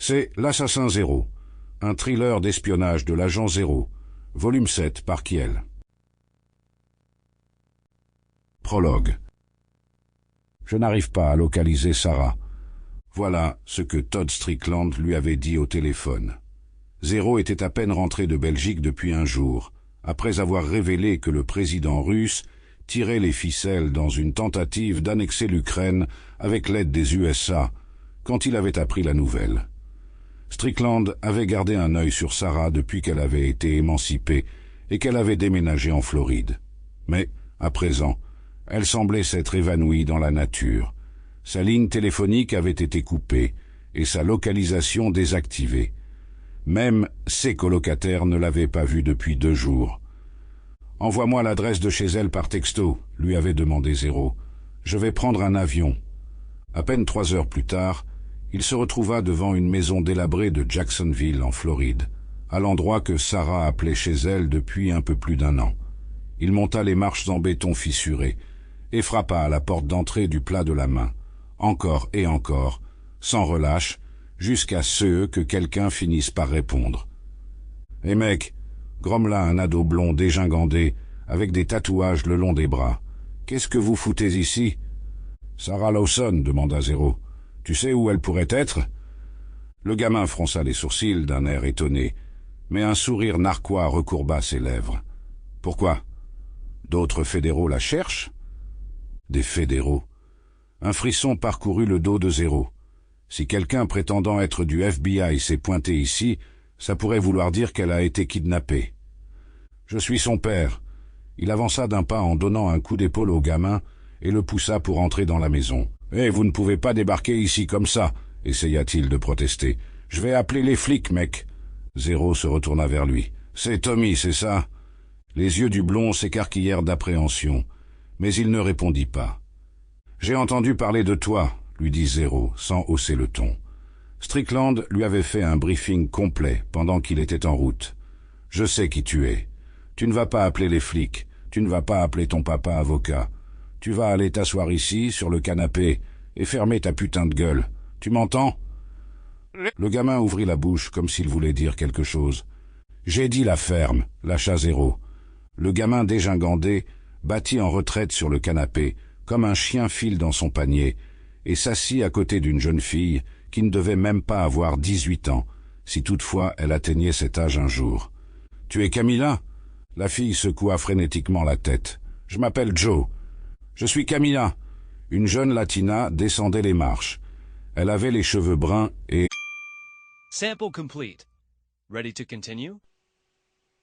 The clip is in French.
C'est L'Assassin Zéro, un thriller d'espionnage de l'agent Zéro, volume 7 par Kiel. Prologue. Je n'arrive pas à localiser Sarah. Voilà ce que Todd Strickland lui avait dit au téléphone. Zéro était à peine rentré de Belgique depuis un jour, après avoir révélé que le président russe tirait les ficelles dans une tentative d'annexer l'Ukraine avec l'aide des USA, quand il avait appris la nouvelle. Strickland avait gardé un œil sur Sarah depuis qu'elle avait été émancipée et qu'elle avait déménagé en Floride. Mais, à présent, elle semblait s'être évanouie dans la nature. Sa ligne téléphonique avait été coupée et sa localisation désactivée. Même ses colocataires ne l'avaient pas vue depuis 2 jours. « Envoie-moi l'adresse de chez elle par texto », lui avait demandé Zéro. « Je vais prendre un avion. » À peine 3 heures plus tard, il se retrouva devant une maison délabrée de Jacksonville, en Floride, à l'endroit que Sarah appelait chez elle depuis un peu plus d'1 an. Il monta les marches en béton fissurées et frappa à la porte d'entrée du plat de la main, encore et encore, sans relâche, jusqu'à ce que quelqu'un finisse par répondre. « Hé mec !» grommela un ado blond dégingandé, avec des tatouages le long des bras. « Qu'est-ce que vous foutez ici ?»« Sarah Lawson, » demanda Zéro. « Tu sais où elle pourrait être ?» Le gamin fronça les sourcils d'un air étonné, mais un sourire narquois recourba ses lèvres. « Pourquoi ? D'autres fédéraux la cherchent ?» Des fédéraux. Un frisson parcourut le dos de Zéro. Si quelqu'un prétendant être du FBI s'est pointé ici, ça pourrait vouloir dire qu'elle a été kidnappée. « Je suis son père. » Il avança d'un pas en donnant un coup d'épaule au gamin et le poussa pour entrer dans la maison. « Eh, vous ne pouvez pas débarquer ici comme ça !» essaya-t-il de protester. « Je vais appeler les flics, mec !» Zéro se retourna vers lui. « C'est Tommy, c'est ça ?» Les yeux du blond s'écarquillèrent d'appréhension, mais il ne répondit pas. « J'ai entendu parler de toi », lui dit Zéro, sans hausser le ton. Strickland lui avait fait un briefing complet pendant qu'il était en route. « Je sais qui tu es. Tu ne vas pas appeler les flics, tu ne vas pas appeler ton papa avocat. Tu vas aller t'asseoir ici, sur le canapé, et fermer ta putain de gueule. Tu m'entends ?» Le gamin ouvrit la bouche comme s'il voulait dire quelque chose. « J'ai dit la ferme », lâcha Zéro. Le gamin dégingandé battit en retraite sur le canapé, comme un chien file dans son panier, et s'assit à côté d'une jeune fille qui ne devait même pas avoir 18 ans, si toutefois elle atteignait cet âge un jour. « Tu es Camilla ?» La fille secoua frénétiquement la tête. « Je m'appelle Joe. »« Je suis Camilla. » Une jeune latina descendait les marches. Elle avait les cheveux bruns et... Sample complete. Ready to continue?